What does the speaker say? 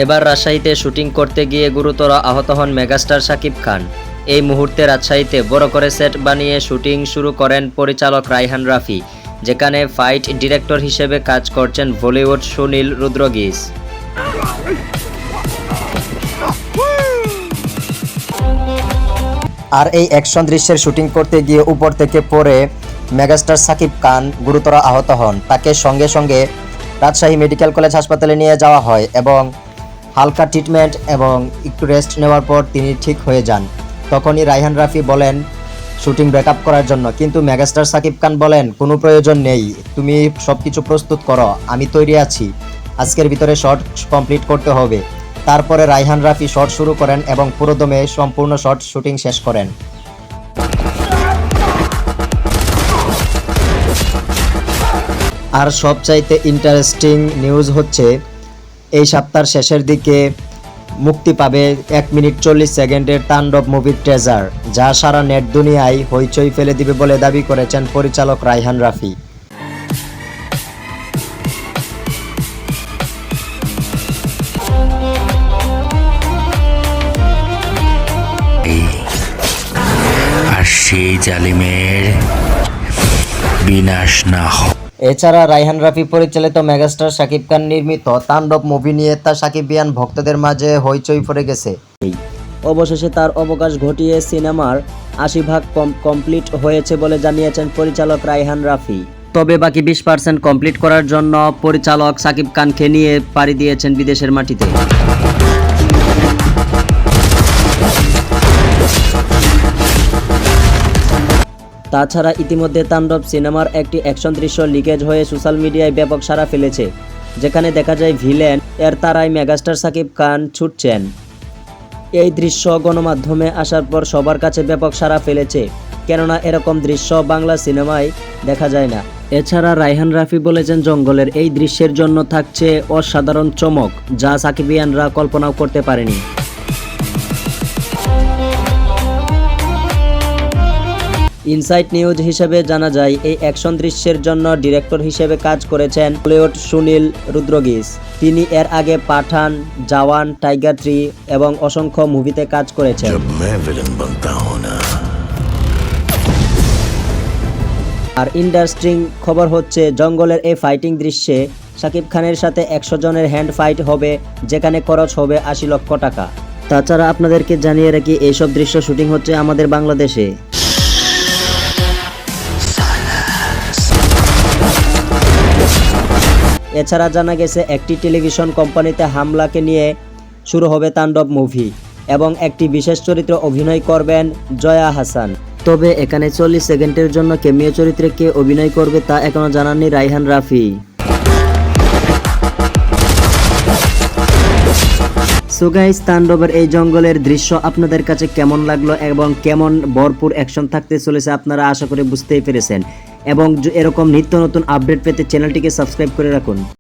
এবার রাজশাহীতে শুটিং করতে গিয়ে গুরুতর আহত হন মেগাস্টার শাকিব খান। এই মুহূর্তে রাজশাহীতে বড় করে সেট বানিয়ে শুটিং শুরু করেন পরিচালক রায়হান রাফি, যেখানে ফাইট ডিরেক্টর হিসেবে কাজ করছেন বলিউড সুনীল রুদ্রগিজ। আর এই অ্যাকশন দৃশ্যের শুটিং করতে গিয়ে উপর থেকে পড়ে মেগাস্টার শাকিব খান গুরুতর আহত হন। তাকে সঙ্গে সঙ্গে রাজশাহী মেডিকেল কলেজ হাসপাতালে নিয়ে যাওয়া হয় এবং হালকা ট্রিটমেন্ট এবং একটু রেস্ট নেওয়ার পর তিনি ঠিক হয়ে যান। তখনই রায়হান রাফি বলেন শুটিং ব্যাকআপ করার জন্য, কিন্তু মেগাস্টার শাকিব খান বলেন কোনো প্রয়োজন নেই, তুমি সব কিছু প্রস্তুত করো, আমি তৈরি আছি, আজকের ভিতরে শট কমপ্লিট করতে হবে। তারপরে রায়হান রাফি শট শুরু করেন এবং পুরোদমে সম্পূর্ণ শট শুটিং শেষ করেন। আর সবচাইতে ইন্টারেস্টিং নিউজ হচ্ছে এই সপ্তাহের শেষের দিকে মুক্তি পাবে 1 মিনিট 40 সেকেন্ডের তাণ্ডব মুভির ট্রেজার, যা সারা নেট দুনিয়ায় হইচই ফেলে দিবে বলে দাবি করেছেন পরিচালক রায়হান রাফি। আর সেই জালিমের বিনাশ না হয়। এছাড়া রায়হান রাফি পরিচালিত মেগাস্টার শাকিব খান নির্মিত তাণ্ডব মুভি নিয়ে তা সাকিবিয়ান ভক্তদের মাঝে হইচই পড়ে গেছে। অবশেষে তার অবকাশ ঘটিয়ে সিনেমার 80% কমপ্লিট হয়েছে বলে জানিয়েছেন পরিচালক রায়হান রাফি। তবে বাকি 20% কমপ্লিট করার জন্য পরিচালক শাকিব খানকে নিয়ে পাড়ি দিয়েছেন বিদেশের মাটিতে। তাছাড়া ইতিমধ্যে তাণ্ডব সিনেমার একটি অ্যাকশন দৃশ্য লিকেজ হয়ে সোশ্যাল মিডিয়ায় ব্যাপক সাড়া ফেলেছে, যেখানে দেখা যায় ভিলেন এর তারাই মেগাস্টার শাকিব খান ছুটছেন। এই দৃশ্য গণমাধ্যমে আসার পর সবার কাছে ব্যাপক সাড়া ফেলেছে, কেননা এরকম দৃশ্য বাংলা সিনেমায় দেখা যায় না। এছাড়া রায়হান রাফি বলেছেন জঙ্গলের এই দৃশ্যের জন্য থাকছে অসাধারণ চমক, যা সাকিবিয়ানরা কল্পনাও করতে পারেনি। ইনসাইট নিউজ হিসেবে জানা যায় এই অ্যাকশন দৃশ্যের জন্য ডিরেক্টর হিসেবে কাজ করেছেন বলিউড সুনীল রুদ্রগিজ। তিনি এর আগে পাঠান, জওয়ান, টাইগার 3 এবং অসংখ্য মুভিতে কাজ করেছেন। আর ইন্টারেস্টিং খবর হচ্ছে জঙ্গলের এই ফাইটিং দৃশ্যে শাকিব খানের সাথে 100 জনের হ্যান্ড ফাইট হবে, যেখানে খরচ হবে 80 লক্ষ টাকা। তাছাড়া আপনাদেরকে জানিয়ে রাখি এইসব দৃশ্য শুটিং হচ্ছে আমাদের বাংলাদেশে। এছাড়া জানা গেছে একটি টেলিভিশন কোম্পানিতে হামলাকে নিয়ে শুরু হবে তাণ্ডব মুভি এবং একটি বিশেষ চরিত্রে অভিনয় করবেন জয়া হাসান। তবে এখানে 40 সেকেন্ডের জন্য ক্যামিও চরিত্রে কে অভিনয় করবে তা এখনো জানাননি রায়হান রাফি। সো গাইস, তাণ্ডবের এই জঙ্গলের দৃশ্য আপনাদের কাছে কেমন লাগলো এবং কেমন ভরপুর অ্যাকশন থাকতে চলেছে আপনারা আশা করে বুঝতেই পেরেছেন। এবং এরকম নিত্য নতুন আপডেট পেতে চ্যানেলটিকে সাবস্ক্রাইব করে রাখুন।